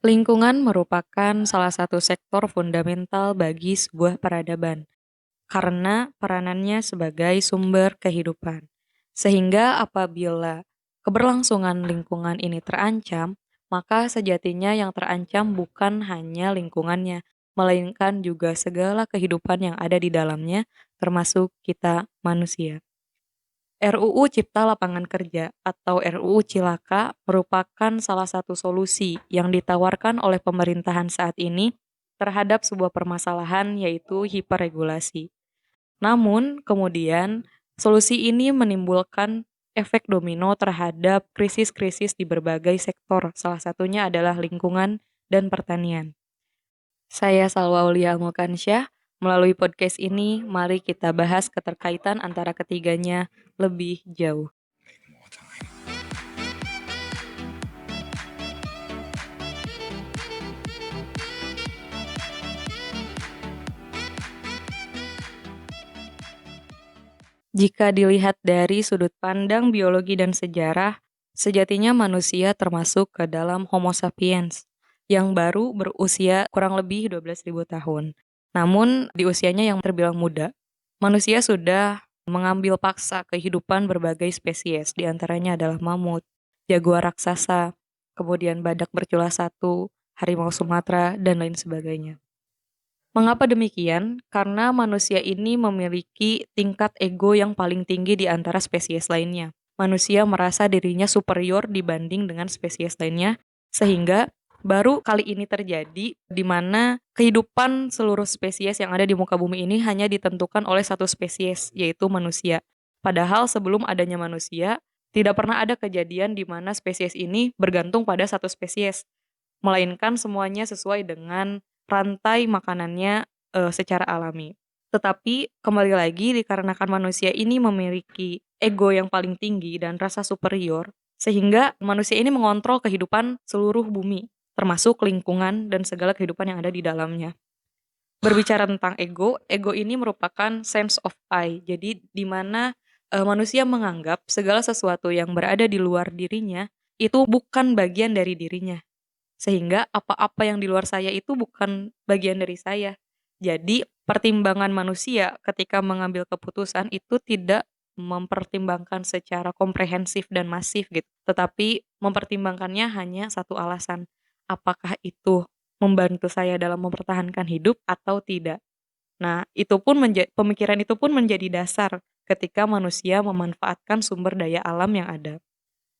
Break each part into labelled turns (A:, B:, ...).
A: Lingkungan merupakan salah satu sektor fundamental bagi sebuah peradaban karena peranannya sebagai sumber kehidupan. Sehingga apabila keberlangsungan lingkungan ini terancam, maka sejatinya yang terancam bukan hanya lingkungannya, melainkan juga segala kehidupan yang ada di dalamnya, termasuk kita manusia. RUU Cipta Lapangan Kerja atau RUU Cilaka merupakan salah satu solusi yang ditawarkan oleh pemerintahan saat ini terhadap sebuah permasalahan yaitu hiperregulasi. Namun, kemudian solusi ini menimbulkan efek domino terhadap krisis-krisis di berbagai sektor, salah satunya adalah lingkungan dan pertanian. Saya Salwa Aulia Mulkansyah. Melalui podcast ini, mari kita bahas keterkaitan antara ketiganya lebih jauh. Jika dilihat dari sudut pandang biologi dan sejarah, sejatinya manusia termasuk ke dalam Homo sapiens yang baru berusia kurang lebih 12.000 tahun. Namun di usianya yang terbilang muda, manusia sudah mengambil paksa kehidupan berbagai spesies, di antaranya adalah mamut, jaguar raksasa, kemudian badak bercula satu, harimau Sumatera, dan lain sebagainya. Mengapa demikian? Karena manusia ini memiliki tingkat ego yang paling tinggi di antara spesies lainnya. Manusia merasa dirinya superior dibanding dengan spesies lainnya, sehingga baru kali ini terjadi di mana kehidupan seluruh spesies yang ada di muka bumi ini hanya ditentukan oleh satu spesies, yaitu manusia. Padahal sebelum adanya manusia, tidak pernah ada kejadian di mana spesies ini bergantung pada satu spesies, melainkan semuanya sesuai dengan rantai makanannya, secara alami. Tetapi kembali lagi dikarenakan manusia ini memiliki ego yang paling tinggi dan rasa superior, sehingga manusia ini mengontrol kehidupan seluruh bumi, termasuk lingkungan dan segala kehidupan yang ada di dalamnya. Berbicara tentang ego, ego ini merupakan sense of I. Jadi di mana, manusia menganggap segala sesuatu yang berada di luar dirinya, itu bukan bagian dari dirinya. Sehingga apa-apa yang di luar saya itu bukan bagian dari saya. Jadi pertimbangan manusia ketika mengambil keputusan itu tidak mempertimbangkan secara komprehensif dan masif gitu, tetapi mempertimbangkannya hanya satu alasan, apakah itu membantu saya dalam mempertahankan hidup atau tidak. Nah, pemikiran itu pun menjadi dasar ketika manusia memanfaatkan sumber daya alam yang ada.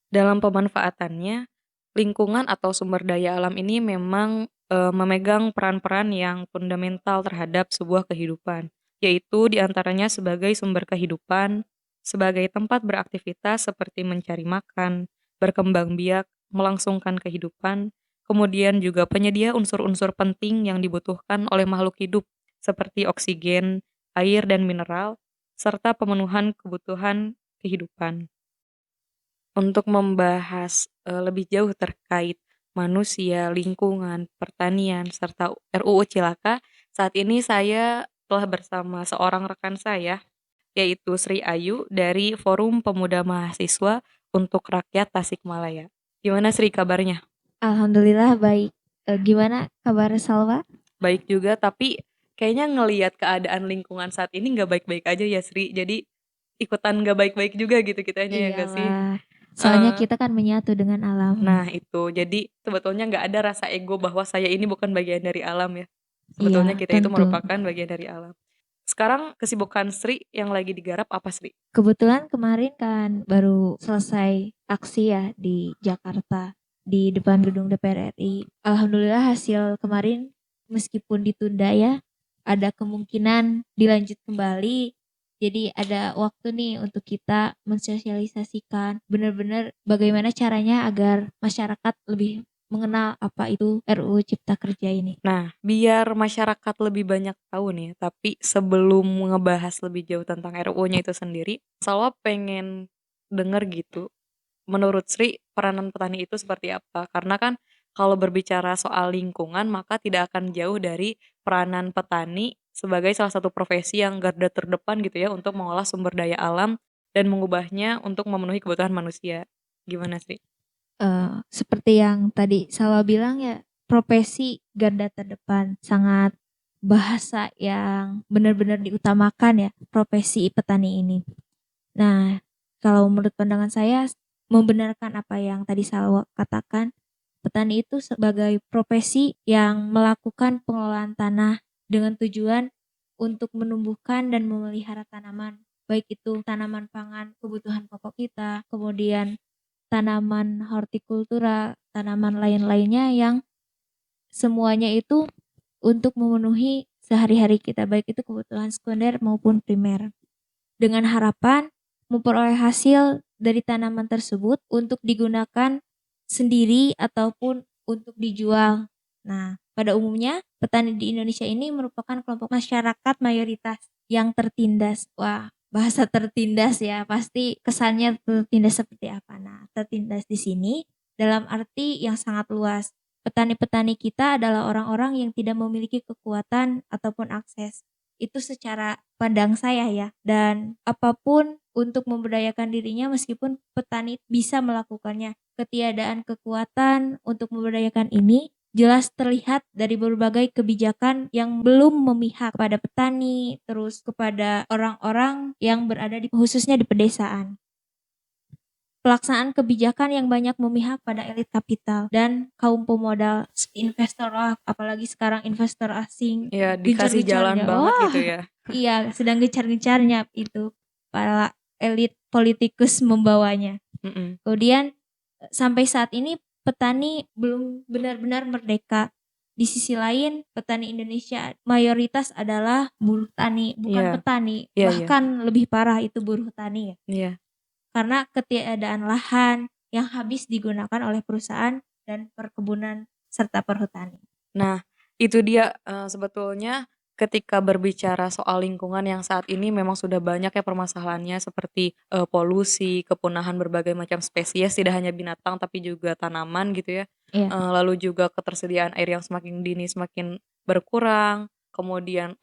A: Dalam pemanfaatannya, lingkungan atau sumber daya alam ini memang, memegang peran-peran yang fundamental terhadap sebuah kehidupan, yaitu diantaranya sebagai sumber kehidupan, sebagai tempat beraktivitas seperti mencari makan, berkembang biak, melangsungkan kehidupan, kemudian juga penyedia unsur-unsur penting yang dibutuhkan oleh makhluk hidup seperti oksigen, air dan mineral, serta pemenuhan kebutuhan kehidupan. Untuk membahas, lebih jauh terkait manusia, lingkungan, pertanian, serta RUU Cilaka, saat ini saya telah bersama seorang rekan saya, yaitu Sri Ayu dari Forum Pemuda Mahasiswa untuk Rakyat Tasikmalaya. Gimana Sri kabarnya?
B: Alhamdulillah baik. Gimana kabar Salwa?
A: Baik juga, tapi kayaknya ngelihat keadaan lingkungan saat ini nggak baik-baik aja ya Sri, jadi ikutan nggak baik-baik juga gitu kitanya ya nggak sih?
B: Iyalah. Soalnya
A: Heeh.
B: kita kan menyatu dengan alam.
A: Nah itu, jadi sebetulnya nggak ada rasa ego bahwa saya ini bukan bagian dari alam ya. Sebetulnya
B: Iya,
A: kita itu
B: tentu.
A: merupakan bagian dari alam. Sekarang kesibukan Sri yang lagi digarap apa Sri?
B: Kebetulan kemarin kan baru selesai aksi ya di Jakarta di depan gedung DPR RI. Alhamdulillah hasil kemarin meskipun ditunda ya, ada kemungkinan dilanjut kembali. Jadi ada waktu nih untuk kita mensosialisasikan benar-benar bagaimana caranya agar masyarakat lebih mengenal apa itu RUU Cipta Kerja ini.
A: Nah, biar masyarakat lebih banyak tahu nih, tapi sebelum ngebahas lebih jauh tentang RUU-nya itu sendiri, Salwa pengen denger gitu, menurut Sri peranan petani itu seperti apa? Karena kan kalau berbicara soal lingkungan maka tidak akan jauh dari peranan petani sebagai salah satu profesi yang garda terdepan gitu ya untuk mengolah sumber daya alam dan mengubahnya untuk memenuhi kebutuhan manusia. Gimana sih?
B: Seperti yang tadi Salwa bilang ya, profesi garda terdepan, sangat bahasa yang benar-benar diutamakan ya profesi petani ini. Nah, kalau menurut pandangan saya membenarkan apa yang tadi Salwa katakan, petani itu sebagai profesi yang melakukan pengelolaan tanah dengan tujuan untuk menumbuhkan dan memelihara tanaman, baik itu tanaman pangan kebutuhan pokok kita, kemudian tanaman hortikultura, tanaman lain-lainnya yang semuanya itu untuk memenuhi sehari-hari kita, baik itu kebutuhan sekunder maupun primer. Dengan harapan memperoleh hasil dari tanaman tersebut untuk digunakan sendiri ataupun untuk dijual. Nah, pada umumnya petani di Indonesia ini merupakan kelompok masyarakat mayoritas yang tertindas. Wah, bahasa tertindas ya, pasti kesannya tertindas seperti apa. Nah, tertindas di sini dalam arti yang sangat luas. Petani-petani kita adalah orang-orang yang tidak memiliki kekuatan ataupun akses. Itu secara pandang saya ya. Dan apapun untuk memberdayakan dirinya meskipun petani bisa melakukannya. Ketiadaan kekuatan untuk memberdayakan ini jelas terlihat dari berbagai kebijakan yang belum memihak pada petani, terus kepada orang-orang yang berada di khususnya di pedesaan. Pelaksanaan kebijakan yang banyak memihak pada elit kapital dan kaum pemodal, investor lah, apalagi sekarang investor asing
A: Ya, dikasih jalan
B: gencar-gencarnya.
A: banget
B: Wah,
A: gitu ya.
B: iya, sedang gencar-gencarnya itu para elit politikus membawanya. Kemudian sampai saat ini petani belum benar-benar merdeka. Di sisi lain, petani Indonesia mayoritas adalah buruh tani, bukan
A: Iya.
B: petani.
A: Iya, iya.
B: Bahkan lebih parah itu buruh tani ya.
A: Iya.
B: Karena ketiadaan lahan yang habis digunakan oleh perusahaan dan perkebunan serta perhutani.
A: Nah, itu dia sebetulnya ketika berbicara soal lingkungan yang saat ini memang sudah banyak ya permasalahannya seperti polusi, kepunahan berbagai macam spesies, tidak hanya binatang tapi juga tanaman gitu ya.
B: Iya.
A: Lalu juga ketersediaan air yang semakin dini semakin berkurang, kemudian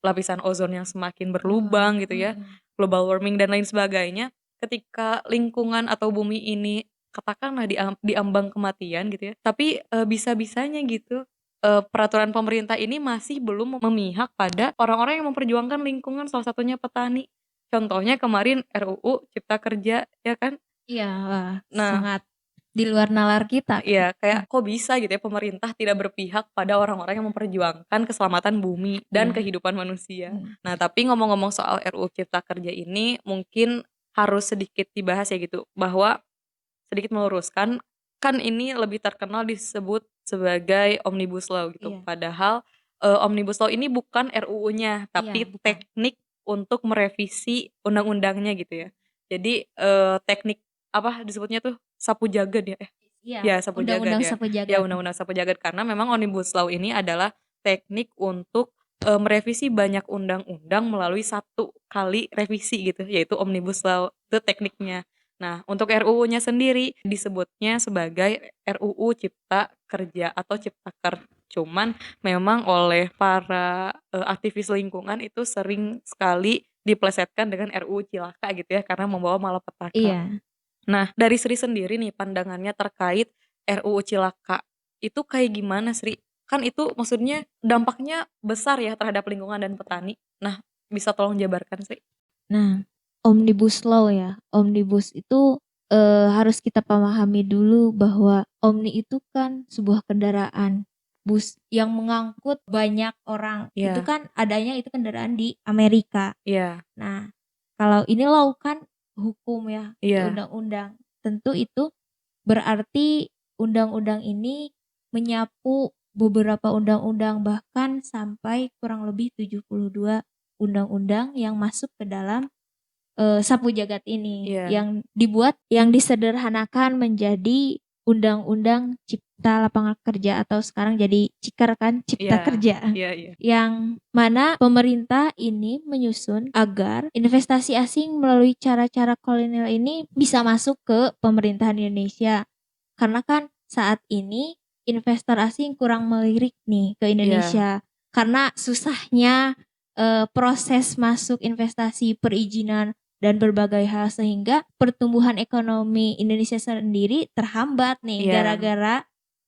A: lapisan ozon yang semakin berlubang gitu ya, global warming dan lain sebagainya. Ketika lingkungan atau bumi ini katakanlah di ambang kematian gitu ya, tapi bisa-bisanya gitu peraturan pemerintah ini masih belum memihak pada orang-orang yang memperjuangkan lingkungan, salah satunya petani. Contohnya kemarin RUU Cipta Kerja, ya kan?
B: Iya, wah,
A: Nah,
B: sangat di luar nalar kita.
A: iya, kayak kok bisa gitu ya pemerintah tidak berpihak pada orang-orang yang memperjuangkan keselamatan bumi dan
B: Iya.
A: kehidupan manusia. Nah, tapi ngomong-ngomong soal RUU Cipta Kerja ini mungkin harus sedikit dibahas ya gitu, bahwa sedikit meluruskan, kan ini lebih terkenal disebut sebagai Omnibus Law gitu.
B: Iya.
A: Padahal Omnibus Law ini bukan RUU-nya, tapi
B: bukan.
A: teknik untuk merevisi undang-undangnya gitu ya. Jadi teknik apa disebutnya tuh sapu jagad ya?
B: Iya,
A: Ya sapu jagad
B: Undang-Undang
A: ya.
B: Sapu
A: Ya
B: Jagad.
A: undang-undang sapu jagad karena memang Omnibus Law ini adalah teknik untuk merevisi banyak undang-undang melalui satu kali revisi gitu, yaitu Omnibus Law, itu tekniknya. Nah, untuk RUU-nya sendiri disebutnya sebagai RUU Cipta Kerja atau Ciptaker. Cuman memang oleh para aktivis lingkungan itu sering sekali diplesetkan dengan RUU Cilaka gitu ya, karena membawa malapetaka.
B: Iya.
A: Nah, dari Sri sendiri nih pandangannya terkait RUU Cilaka, itu kayak gimana Sri? Kan itu maksudnya dampaknya besar ya terhadap lingkungan dan petani. Nah, bisa tolong jabarkan Sri?
B: Nah, Omnibus Law ya. Omnibus itu harus kita pahami dulu bahwa Omni itu kan sebuah kendaraan bus yang mengangkut banyak orang.
A: Iya.
B: Itu kan adanya itu kendaraan di Amerika.
A: Iya.
B: Nah, kalau ini law kan hukum ya,
A: Iya.
B: undang-undang. Tentu itu berarti undang-undang ini menyapu beberapa undang-undang, bahkan sampai kurang lebih 72 undang-undang yang masuk ke dalam sapu jagad ini.
A: Iya.
B: Yang dibuat, yang disederhanakan menjadi Undang-Undang Cipta Lapangan Kerja atau sekarang jadi CIKER kan, Cipta
A: Iya.
B: Kerja.
A: Iya.
B: Yang mana pemerintah ini menyusun agar investasi asing melalui cara-cara kolonial ini bisa masuk ke pemerintahan Indonesia. Karena kan saat ini investor asing kurang melirik nih ke Indonesia. Karena susahnya proses masuk investasi, perizinan dan berbagai hal, sehingga pertumbuhan ekonomi Indonesia sendiri terhambat nih
A: Iya.
B: gara-gara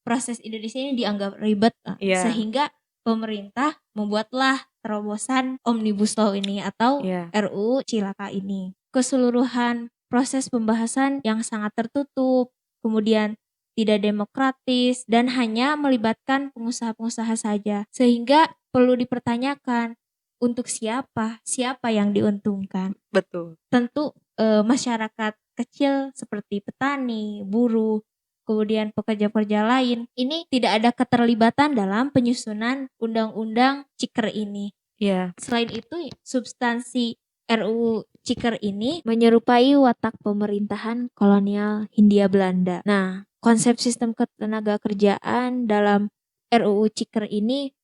B: proses Indonesia ini dianggap ribet,
A: Iya.
B: sehingga pemerintah membuatlah terobosan Omnibus Law ini atau
A: Iya.
B: RUU Cilaka ini. Keseluruhan proses pembahasan yang sangat tertutup, kemudian tidak demokratis dan hanya melibatkan pengusaha-pengusaha saja. Sehingga perlu dipertanyakan untuk siapa yang diuntungkan.
A: Betul.
B: Tentu masyarakat kecil seperti petani, buruh, kemudian pekerja-pekerja lain, ini tidak ada keterlibatan dalam penyusunan undang-undang Ciker ini.
A: Iya.
B: Selain itu, substansi RUU Ciker ini menyerupai watak pemerintahan kolonial Hindia Belanda. Nah, konsep sistem ketenaga kerjaan dalam RUU Ciker ini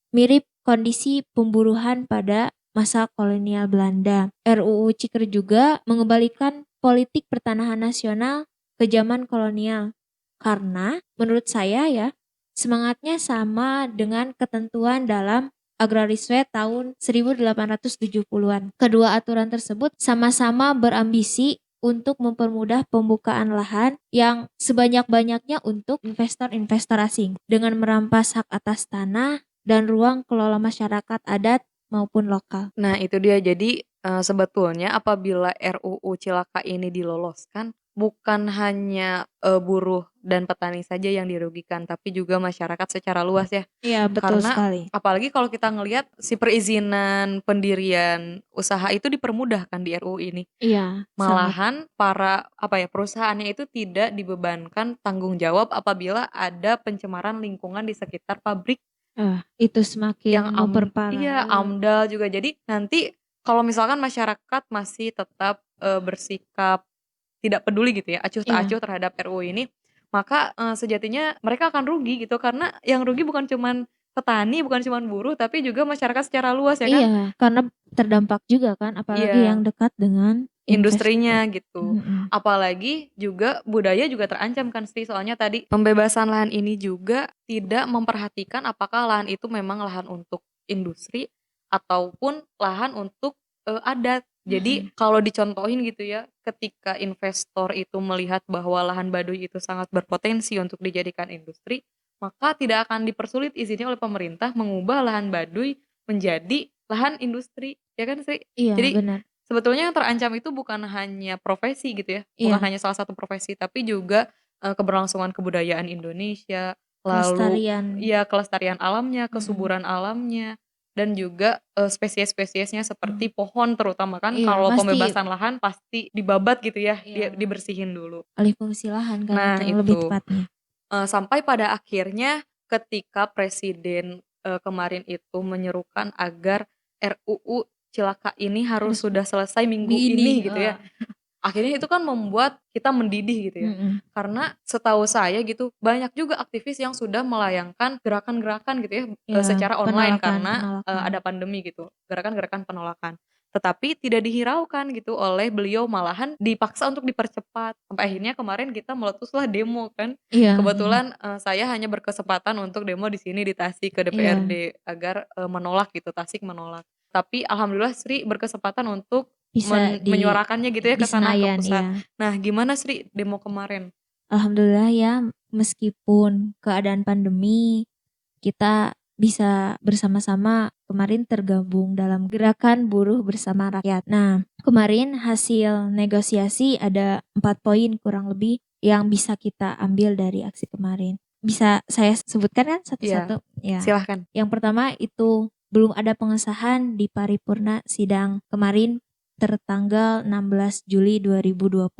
B: mirip kondisi pemburuan pada masa kolonial Belanda. RUU Ciker juga mengembalikan politik pertanahan nasional ke zaman kolonial. Karena menurut saya ya, semangatnya sama dengan ketentuan dalam Agrarisme tahun 1870-an. Kedua aturan tersebut sama-sama berambisi untuk mempermudah pembukaan lahan yang sebanyak-banyaknya untuk investor-investor asing dengan merampas hak atas tanah dan ruang kelola masyarakat adat maupun lokal.
A: Nah itu dia, jadi sebetulnya apabila RUU Cilaka ini diloloskan, bukan hanya buruh dan petani saja yang dirugikan, tapi juga masyarakat secara luas ya.
B: Iya, betul
A: Karena
B: sekali.
A: apalagi kalau kita ngelihat si perizinan pendirian usaha itu dipermudahkan di RUU ini.
B: Iya, sangat.
A: Malahan para perusahaannya itu tidak dibebankan tanggung jawab apabila ada pencemaran lingkungan di sekitar pabrik
B: Itu semakin
A: yang
B: memperparah.
A: AMDAL juga. Jadi nanti kalau misalkan masyarakat masih tetap bersikap tidak peduli gitu ya, acuh tak
B: Iya.
A: acuh terhadap RUU ini, maka sejatinya mereka akan rugi gitu, karena yang rugi bukan cuman petani, bukan cuman buruh, tapi juga masyarakat secara luas ya kan.
B: Iya, karena terdampak juga kan, apalagi yang
A: Iya,
B: dekat dengan
A: industrinya gitu.
B: Mhm.
A: Apalagi juga budaya juga terancam kan Sri, soalnya tadi pembebasan lahan ini juga tidak memperhatikan apakah lahan itu memang lahan untuk industri ataupun lahan untuk adat. Jadi kalau dicontohin gitu ya, ketika investor itu melihat bahwa lahan Baduy itu sangat berpotensi untuk dijadikan industri, maka tidak akan dipersulit izinnya oleh pemerintah mengubah lahan Baduy menjadi lahan industri, ya kan Sri?
B: Iya,
A: Jadi
B: benar.
A: sebetulnya yang terancam itu bukan hanya profesi gitu ya, bukan
B: Iya,
A: hanya salah satu profesi, tapi juga keberlangsungan kebudayaan Indonesia, lalu
B: kelestarian.
A: kelestarian alamnya,
B: Mhm.
A: kesuburan alamnya, dan juga spesies-spesiesnya seperti pohon, terutama kan
B: Iya,
A: kalau
B: pasti.
A: pembebasan lahan pasti dibabat gitu ya,
B: Iya,
A: dibersihin dulu.
B: alih fungsi lahan kan
A: Nah
B: itu lebih
A: itu,
B: tepatnya.
A: sampai pada akhirnya ketika presiden kemarin itu menyerukan agar RUU Cilaka ini harus sudah selesai minggu ini gitu ya. Akhirnya itu kan membuat kita mendidih gitu ya. Karena setahu saya gitu, banyak juga aktivis yang sudah melayangkan gerakan-gerakan gitu ya,
B: Ya,
A: secara online karena
B: penolakan.
A: ada pandemi gitu, gerakan-gerakan penolakan. Tetapi tidak dihiraukan gitu oleh beliau, malahan dipaksa untuk dipercepat. Sampai akhirnya kemarin kita meletuslah demo kan.
B: Iya.
A: Kebetulan saya hanya berkesempatan untuk demo di sini di Tasik ke
B: Iya.
A: DPRD agar menolak gitu, Tasik menolak. Tapi alhamdulillah Sri berkesempatan untuk
B: Bisa
A: menyuarakannya gitu ya
B: di
A: ke sana, ke
B: Senayan,
A: pusat.
B: iya.
A: Nah gimana Sri demo kemarin?
B: Alhamdulillah ya, meskipun keadaan pandemi, kita bisa bersama-sama kemarin tergabung dalam gerakan buruh bersama rakyat. Nah, kemarin hasil negosiasi ada 4 poin kurang lebih yang bisa kita ambil dari aksi kemarin. Bisa saya sebutkan kan satu-satu? Ya.
A: Silahkan.
B: Yang pertama itu belum ada pengesahan di paripurna sidang kemarin tertanggal 16 Juli 2020.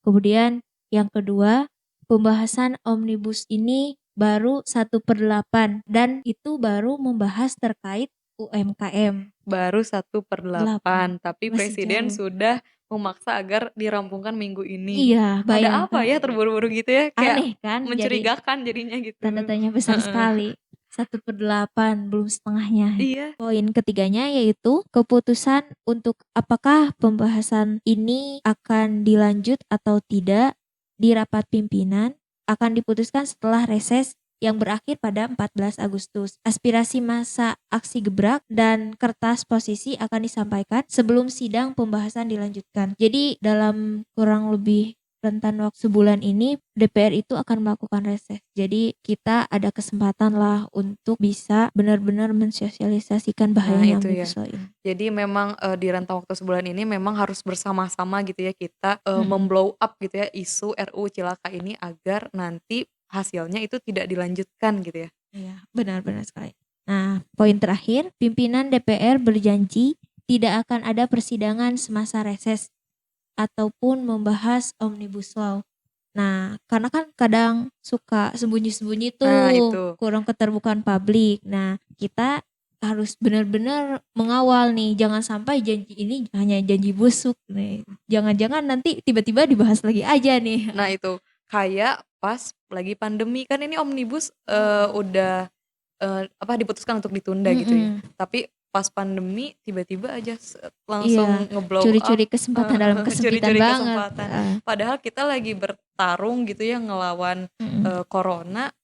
B: Kemudian yang kedua, pembahasan Omnibus ini baru 1/8 dan itu baru membahas terkait UMKM.
A: Baru 1/8, tapi
B: Masih
A: presiden
B: jauh.
A: sudah memaksa agar dirampungkan minggu ini.
B: Iya,
A: Ada apa
B: bayangkan.
A: ya terburu-buru gitu ya? Kayak
B: Aneh kan? Jadi
A: mencurigakan jadinya gitu.
B: tanda tanya besar sekali. 1/8 belum setengahnya.
A: Iya.
B: Poin ketiganya yaitu keputusan untuk apakah pembahasan ini akan dilanjut atau tidak di rapat pimpinan akan diputuskan setelah reses yang berakhir pada 14 Agustus. Aspirasi masa aksi gebrak dan kertas posisi akan disampaikan sebelum sidang pembahasan dilanjutkan. Jadi dalam kurang lebih rentan waktu sebulan ini DPR itu akan melakukan reses. Jadi kita ada kesempatan lah untuk bisa benar-benar mensosialisasikan
A: Nah
B: bahayanya
A: itu ya.
B: Omnibus Law ini.
A: Jadi memang, di rentang waktu sebulan ini memang harus bersama-sama gitu ya kita,
B: Mhm.
A: mem-blow up gitu ya isu RUU Cilaka ini agar nanti hasilnya itu tidak dilanjutkan gitu ya.
B: Iya, benar-benar sekali. Nah, poin terakhir, pimpinan DPR berjanji tidak akan ada persidangan semasa reses ataupun membahas Omnibus Law. Nah, karena kan kadang suka sembunyi-sembunyi
A: Nah
B: tuh,
A: itu.
B: kurang keterbukaan publik. Nah, kita harus benar-benar mengawal nih, jangan sampai janji ini hanya janji busuk nih. Jangan-jangan nanti tiba-tiba dibahas lagi aja nih.
A: Nah itu, kayak pas lagi pandemi kan ini omnibus,
B: Oh.
A: udah, diputuskan untuk ditunda gitu ya.
B: Mm-mm.
A: Tapi pas pandemi tiba-tiba aja
B: Iya,
A: langsung nge-blow up,
B: curi-curi kesempatan dalam kesempitan
A: curi-curi
B: banget.
A: kesempatan. Padahal kita lagi bertarung gitu ya ngelawan,
B: Mm-mm.
A: corona,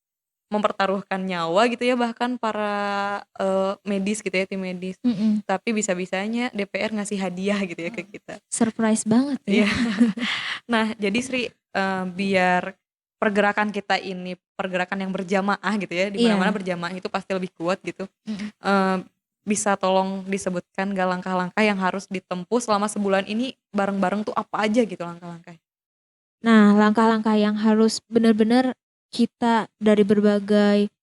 A: mempertaruhkan nyawa gitu ya bahkan para, medis gitu ya, tim medis.
B: Mm-mm.
A: Tapi bisa-bisanya DPR ngasih hadiah gitu ya ke kita.
B: Surprise banget ya.
A: Iya. Nah, jadi Sri, biar pergerakan kita ini pergerakan yang berjamaah gitu ya, di mana-mana
B: Iya.
A: berjamaah itu pasti lebih kuat gitu.
B: Mm-mm.
A: Eee, Bisa tolong disebutkan nggak langkah-langkah yang harus ditempuh selama sebulan ini bareng-bareng tuh apa aja gitu langkah-langkahnya?
B: Nah, langkah-langkah yang harus benar-benar kita dari berbagai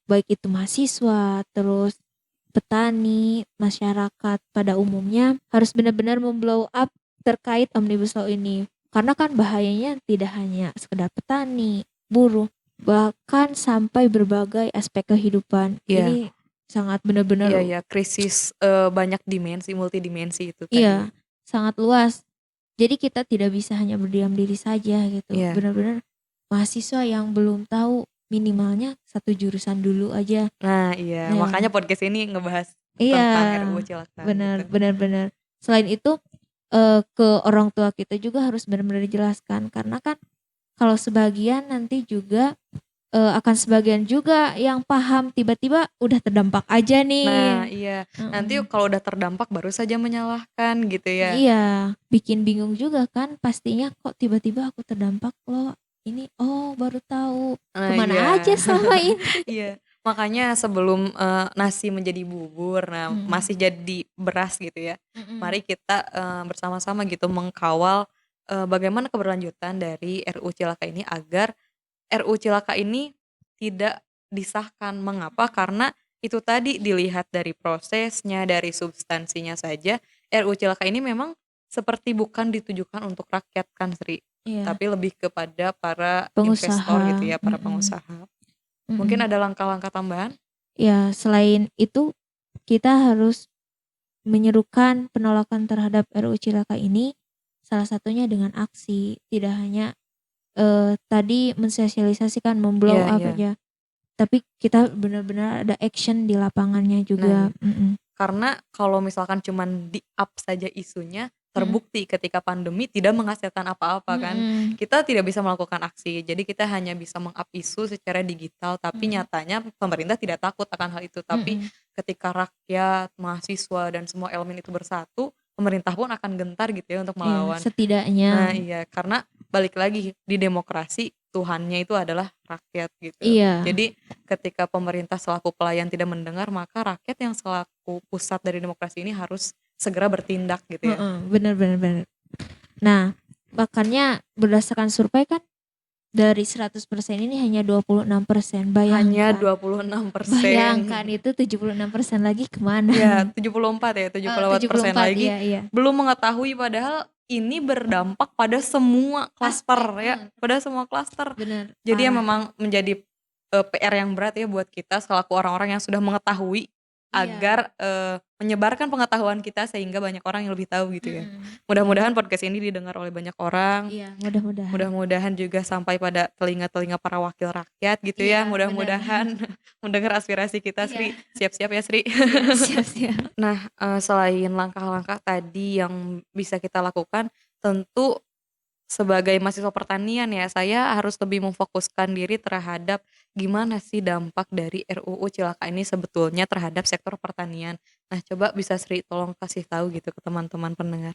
B: baik itu mahasiswa, terus petani, masyarakat pada umumnya harus benar-benar memblow up terkait Omnibus Law ini. Karena kan bahayanya tidak hanya sekedar petani, buruh, bahkan sampai berbagai aspek kehidupan.
A: Iya.
B: Ini sangat benar-benar
A: Iya ya, krisis, banyak dimensi, multidimensi itu tadi ya.
B: iya, sangat luas. Jadi kita tidak bisa hanya berdiam diri saja gitu.
A: Iya.
B: Benar-benar mahasiswa yang belum tahu minimalnya satu jurusan dulu aja.
A: Nah iya,
B: Nah,
A: makanya podcast ini ngebahas
B: iya,
A: tentang RUU Cilaka gitu.
B: benar benar benar. Selain itu ke orang tua kita juga harus benar-benar dijelaskan karena kan kalau sebagian nanti juga akan sebagian juga yang paham tiba-tiba udah terdampak aja
A: Nah
B: nih.
A: iya, nanti
B: Mm-mm.
A: kalau udah terdampak baru saja menyalahkan gitu ya.
B: Iya, bikin bingung juga kan pastinya kok tiba-tiba aku terdampak loh. Ini oh baru tahu.
A: Nah
B: Kemana aja
A: iya.
B: selama ini?
A: Iya, makanya sebelum, nasi menjadi bubur, nah
B: Mm,
A: masih jadi beras gitu ya,
B: mm-mm.
A: mari kita, bersama-sama gitu mengkawal, bagaimana keberlanjutan dari RUU Cilaka ini agar RUU Cilaka ini tidak disahkan. Mengapa? Karena itu tadi dilihat dari prosesnya, dari substansinya saja, RUU Cilaka ini memang seperti bukan ditujukan untuk rakyat kan Sri,
B: Iya,
A: tapi lebih kepada para investor gitu
B: pengusaha.
A: ya, para
B: Mm-mm,
A: pengusaha. Mungkin
B: mm-mm.
A: ada langkah-langkah tambahan?
B: Ya, selain itu kita harus menyerukan penolakan terhadap RUU Cilaka ini salah satunya dengan aksi, tidak hanya tadi mensosialisasikan, memblow
A: Iya
B: up
A: iya.
B: aja, tapi kita benar-benar ada action di lapangannya
A: Nah
B: juga.
A: iya.
B: Mm-mm.
A: Karena kalau misalkan cuman di-up saja isunya,
B: Mm-mm.
A: terbukti ketika pandemi tidak menghasilkan apa-apa kan.
B: Mm-mm.
A: Kita tidak bisa melakukan aksi, jadi kita hanya bisa meng-up isu secara digital, tapi
B: Mm-mm.
A: nyatanya pemerintah tidak takut akan hal itu. Tapi
B: Mm-mm.
A: ketika rakyat, mahasiswa, dan semua elemen itu bersatu, pemerintah pun akan gentar gitu ya untuk
B: Iya,
A: melawan.
B: setidaknya.
A: Nah iya, karena balik lagi di demokrasi Tuhannya itu adalah rakyat gitu.
B: Iya.
A: Jadi ketika pemerintah selaku pelayan tidak mendengar, maka rakyat yang selaku pusat dari demokrasi ini harus segera bertindak gitu ya.
B: Heeh, benar benar benar. Nah, makanya berdasarkan survei kan dari 100% ini hanya 26%.
A: Hanya
B: Bayangkan.
A: 26%.
B: Bayangkan itu 76% lagi kemana?
A: Ya, 74 ya, 74%
B: 74,
A: lagi
B: iya iya.
A: belum mengetahui padahal ini berdampak pada semua klaster ya, pada semua klaster.
B: Bener,
A: Jadi ya
B: parah.
A: memang menjadi PR yang berat ya buat kita selaku orang-orang yang sudah mengetahui
B: Iya.
A: agar menyebarkan pengetahuan kita sehingga banyak orang yang lebih tahu gitu ya.
B: Mm-mm.
A: Mudah-mudahan podcast ini didengar oleh banyak orang.
B: Iya, mudah-mudahan.
A: Mudah-mudahan juga sampai pada telinga-telinga para wakil rakyat gitu ya.
B: Iya,
A: Mudah-mudahan mendengar aspirasi kita
B: Iya.
A: Sri. Siap-siap ya Sri.
B: Iya, siap-siap.
A: Nah, selain langkah-langkah tadi yang bisa kita lakukan, tentu sebagai mahasiswa pertanian ya, saya harus lebih memfokuskan diri terhadap gimana sih dampak dari RUU Cilaka ini sebetulnya terhadap sektor pertanian. Nah, coba bisa Sri tolong kasih tahu gitu ke teman-teman pendengar.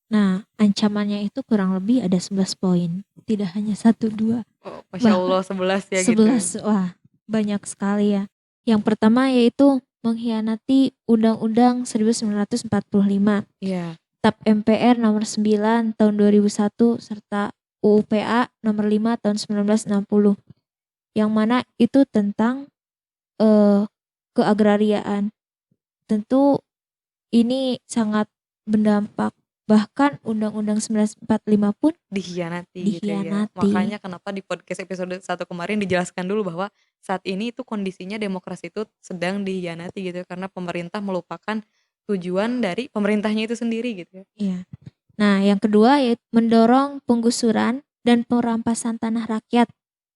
B: Nah, ancamannya itu kurang lebih ada 11 poin. Tidak hanya 1, 2,
A: Oh, Masya
B: bahkan
A: Allah 11 ya gitu.
B: 11. Wah, banyak sekali ya. Yang pertama yaitu mengkhianati Undang-Undang 1945,
A: Iya.
B: TAP MPR nomor 9 tahun 2001 serta UU PA nomor 5 tahun 1960. Yang mana itu tentang eh, keagrariaan. Tentu ini sangat berdampak, bahkan Undang-Undang 1945 pun
A: Dikhianati gitu ya.
B: dikhianati.
A: Makanya kenapa di podcast episode 1 kemarin dijelaskan dulu bahwa saat ini itu kondisinya demokrasi itu sedang dikhianati gitu ya, karena pemerintah melupakan tujuan dari pemerintahnya itu sendiri gitu ya.
B: Iya. Nah, yang kedua yaitu mendorong penggusuran dan perampasan tanah rakyat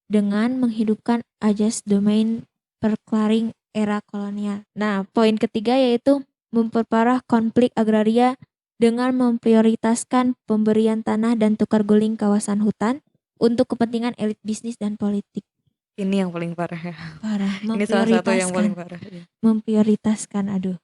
B: dengan menghidupkan ajas domain perklaring era kolonial. Nah, poin ketiga yaitu memperparah konflik agraria dengan memprioritaskan pemberian tanah dan tukar guling kawasan hutan untuk kepentingan elit bisnis dan politik.
A: Ini yang paling parah ya.
B: Parah,
A: Ini salah satu yang paling parah ya.
B: memprioritaskan, aduh.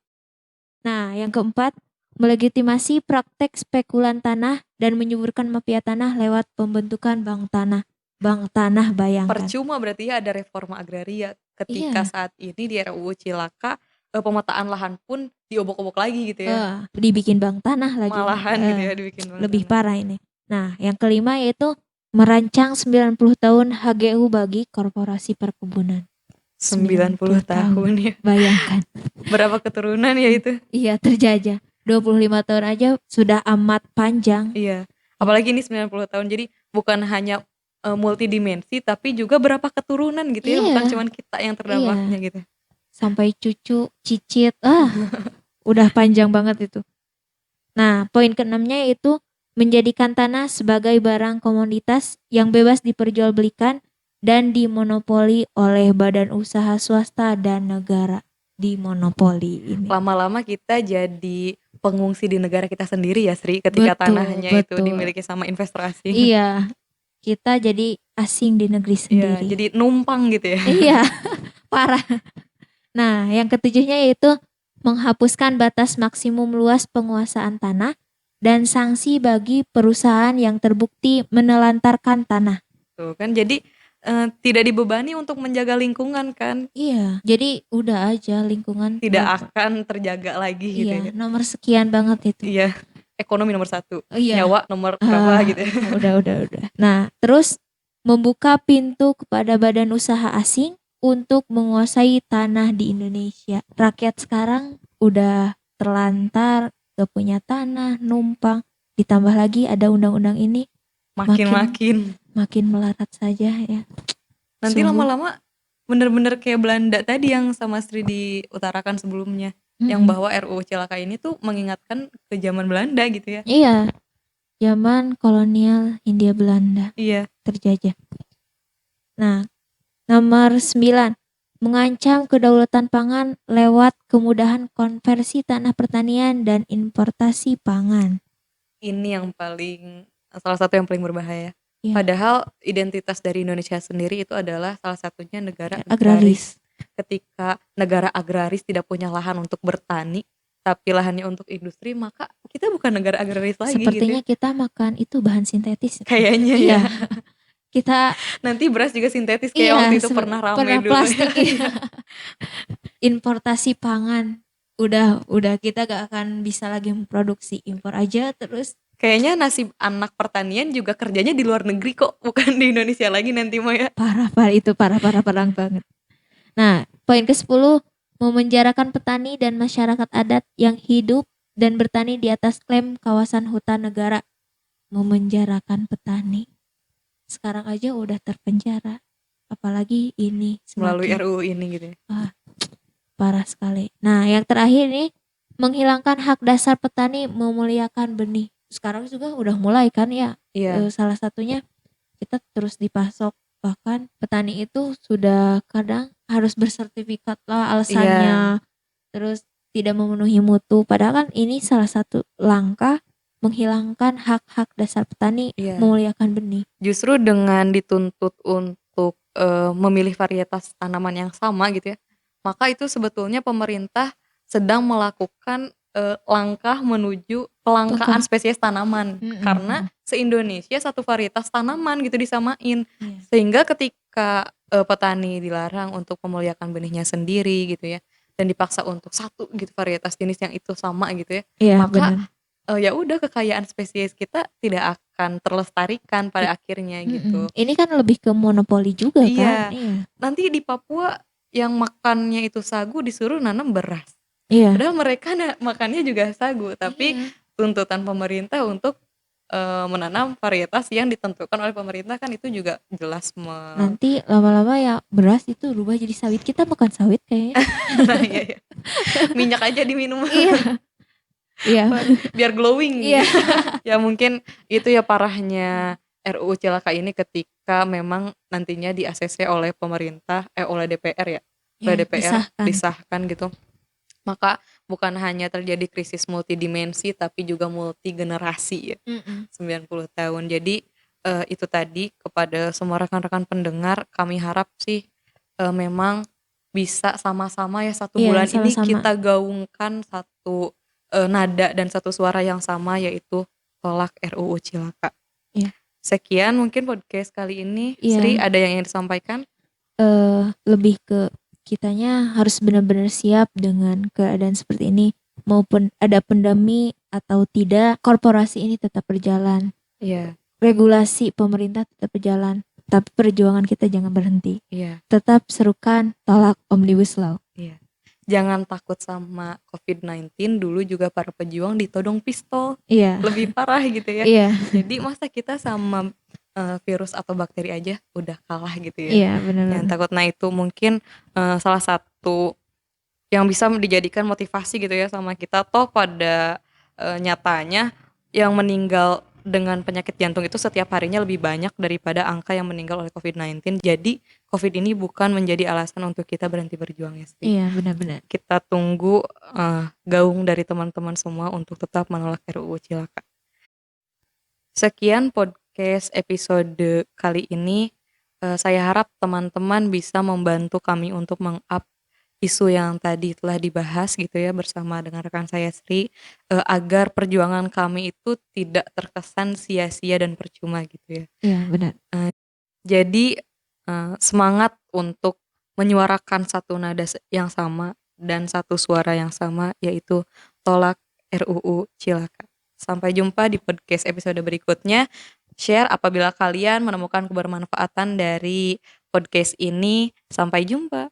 B: Nah, yang keempat, melegitimasi praktek spekulan tanah dan menyuburkan mafia tanah lewat pembentukan bank tanah. Bank tanah, bayangkan.
A: Percuma berarti ya ada reforma agraria ketika
B: Iya,
A: saat ini di RUU Cilaka pemetaan lahan pun diobok-obok lagi gitu ya.
B: dibikin bank tanah lagi.
A: Malahan gitu ya dibikin bank
B: Lebih
A: tanah.
B: parah ini. Nah, yang kelima yaitu merancang 90 tahun HGU bagi korporasi perkebunan.
A: 90 tahun ya.
B: Bayangkan.
A: Berapa keturunan ya itu?
B: Iya, terjajah. 25 tahun aja sudah amat panjang.
A: Iya. Apalagi ini 90 tahun. Jadi bukan hanya multidimensi tapi juga berapa keturunan gitu ya, bukan
B: Iya,
A: cuman kita yang
B: iya.
A: terdampaknya gitu.
B: Sampai cucu, cicit. Udah panjang banget itu. Nah, poin keenamnya yaitu menjadikan tanah sebagai barang komoditas yang bebas diperjualbelikan dan dimonopoli oleh badan usaha swasta dan negara. Dimonopoli ini.
A: Lama-lama kita jadi pengungsi di negara kita sendiri ya, Sri, ketika
B: Betul,
A: tanahnya itu
B: betul.
A: dimiliki sama investasi.
B: Iya, kita jadi asing di negeri
A: Iya,
B: sendiri.
A: jadi numpang gitu ya.
B: Iya, parah. Nah, yang ketujuhnya yaitu menghapuskan batas maksimum luas penguasaan tanah dan sanksi bagi perusahaan yang terbukti menelantarkan tanah.
A: Tuh kan jadi tidak dibebani untuk menjaga lingkungan kan.
B: Iya, jadi udah aja lingkungan
A: Tidak akan terjaga lagi gitu
B: iya,
A: ya.
B: nomor sekian banget itu.
A: Iya, ekonomi nomor 1,
B: Iya.
A: nyawa nomor berapa gitu ya.
B: Udah. Nah, terus membuka pintu kepada badan usaha asing untuk menguasai tanah di Indonesia. Rakyat sekarang udah terlantar, gak punya tanah, numpang. Ditambah lagi ada undang-undang ini, makin melarat saja ya.
A: Nanti
B: Sungguh.
A: lama-lama bener-bener kayak Belanda tadi yang sama Sri diutarakan sebelumnya. Yang bahwa RUU Cilaka ini tuh mengingatkan ke zaman Belanda gitu ya.
B: Iya, zaman kolonial Hindia Belanda.
A: Iya.
B: Terjajah. Nah, nomor 9, mengancam kedaulatan pangan lewat kemudahan konversi tanah pertanian dan importasi pangan.
A: Ini yang salah satu yang paling berbahaya.
B: Ya.
A: Padahal identitas dari Indonesia sendiri itu adalah salah satunya negara
B: Agraris.
A: Ketika negara agraris tidak punya lahan untuk bertani, tapi lahannya untuk industri, maka kita bukan negara agraris lagi.
B: Sepertinya
A: gitu ya.
B: kita makan itu bahan sintetis.
A: Kayaknya
B: iya.
A: ya.
B: Kita
A: nanti beras juga sintetis kayak waktu itu pernah rame dulu.
B: Plastik. Importasi pangan. Udah kita gak akan bisa lagi memproduksi, impor aja terus.
A: Kayaknya nasib anak pertanian juga kerjanya di luar negeri kok, bukan di Indonesia lagi nanti mah ya.
B: Parah banget. Nah, poin ke-10, memenjarakan petani dan masyarakat adat yang hidup dan bertani di atas klaim kawasan hutan negara. Memenjarakan petani. Sekarang aja udah terpenjara. Apalagi ini
A: melalui RUU ini gitu ya.
B: Parah sekali. Nah, yang terakhir nih, menghilangkan hak dasar petani memuliakan benih. Sekarang juga udah mulai kan ya.
A: Iya.
B: Salah satunya kita terus dipasok, bahkan petani itu sudah kadang harus bersertifikat lah alasannya. Terus tidak memenuhi mutu, padahal kan ini salah satu langkah menghilangkan hak-hak dasar petani, memuliakan benih.
A: Justru dengan dituntut untuk memilih varietas tanaman yang sama gitu ya, maka itu sebetulnya pemerintah sedang melakukan langkah menuju kelangkaan spesies tanaman. Karena se-Indonesia satu varietas tanaman gitu disamain.
B: Iya.
A: Sehingga ketika petani dilarang untuk memuliakan benihnya sendiri gitu ya, dan dipaksa untuk satu gitu varietas jenis yang itu sama gitu ya,
B: Iya,
A: maka
B: benar.
A: ya udah kekayaan spesies kita tidak akan terlestarikan pada akhirnya gitu.
B: Ini kan lebih ke monopoli juga
A: Iya.
B: kan? Iya.
A: Nanti di Papua yang makannya itu sagu disuruh nanam beras.
B: Iya.
A: Padahal mereka makannya juga sagu, tapi
B: Iya.
A: tuntutan pemerintah untuk menanam varietas yang ditentukan oleh pemerintah kan itu juga jelas
B: Nanti lama-lama ya beras itu berubah jadi sawit. Kita makan sawit kayaknya.
A: Nah, iya. Minyak aja diminum.
B: Iya. Iya.
A: Biar glowing.
B: Iya.
A: Ya mungkin itu ya parahnya RUU Cilaka ini ketika memang nantinya di-ACC oleh pemerintah, oleh DPR ya. Oleh DPR disahkan gitu. Maka bukan hanya terjadi krisis multidimensi tapi juga multigenerasi ya. 90 tahun. Jadi itu tadi kepada semua rekan-rekan pendengar, kami harap sih memang bisa sama-sama ya satu
B: Iya,
A: bulan ini
B: sama-sama.
A: kita gaungkan satu nada dan satu suara yang sama, yaitu tolak RUU Cilaka.
B: Iya.
A: Sekian mungkin podcast kali ini.
B: Iya.
A: Sri, ada yang ingin disampaikan?
B: Lebih ke kitanya harus benar-benar siap dengan keadaan seperti ini, maupun ada pandemi atau tidak, korporasi ini tetap berjalan.
A: Iya.
B: Regulasi pemerintah tetap berjalan, tapi perjuangan kita jangan berhenti.
A: Iya.
B: Tetap serukan tolak Omnibus Law.
A: Iya. Jangan takut sama COVID-19, dulu juga para pejuang ditodong pistol.
B: Iya.
A: Lebih parah gitu ya.
B: Iya.
A: Jadi masa kita sama virus atau bakteri aja udah kalah gitu ya.
B: Iya, benar.
A: Jangan takut. Nah itu mungkin salah satu yang bisa dijadikan motivasi gitu ya sama kita. Toh pada nyatanya yang meninggal dengan penyakit jantung itu setiap harinya lebih banyak daripada angka yang meninggal oleh COVID-19. Jadi COVID ini bukan menjadi alasan untuk kita berhenti berjuang ya.
B: Iya, benar-benar.
A: Kita tunggu gaung dari teman-teman semua untuk tetap menolak RUU Cilaka. Sekian podcast episode kali ini. Saya harap teman-teman bisa membantu kami untuk meng-up isu yang tadi telah dibahas gitu ya bersama dengan rekan saya Sri, agar perjuangan kami itu tidak terkesan sia-sia dan percuma gitu ya.
B: Iya, benar.
A: Jadi semangat untuk menyuarakan satu nada yang sama dan satu suara yang sama, yaitu tolak RUU Cilaka. Sampai jumpa di podcast episode berikutnya. Share apabila kalian menemukan kebermanfaatan dari podcast ini. Sampai jumpa.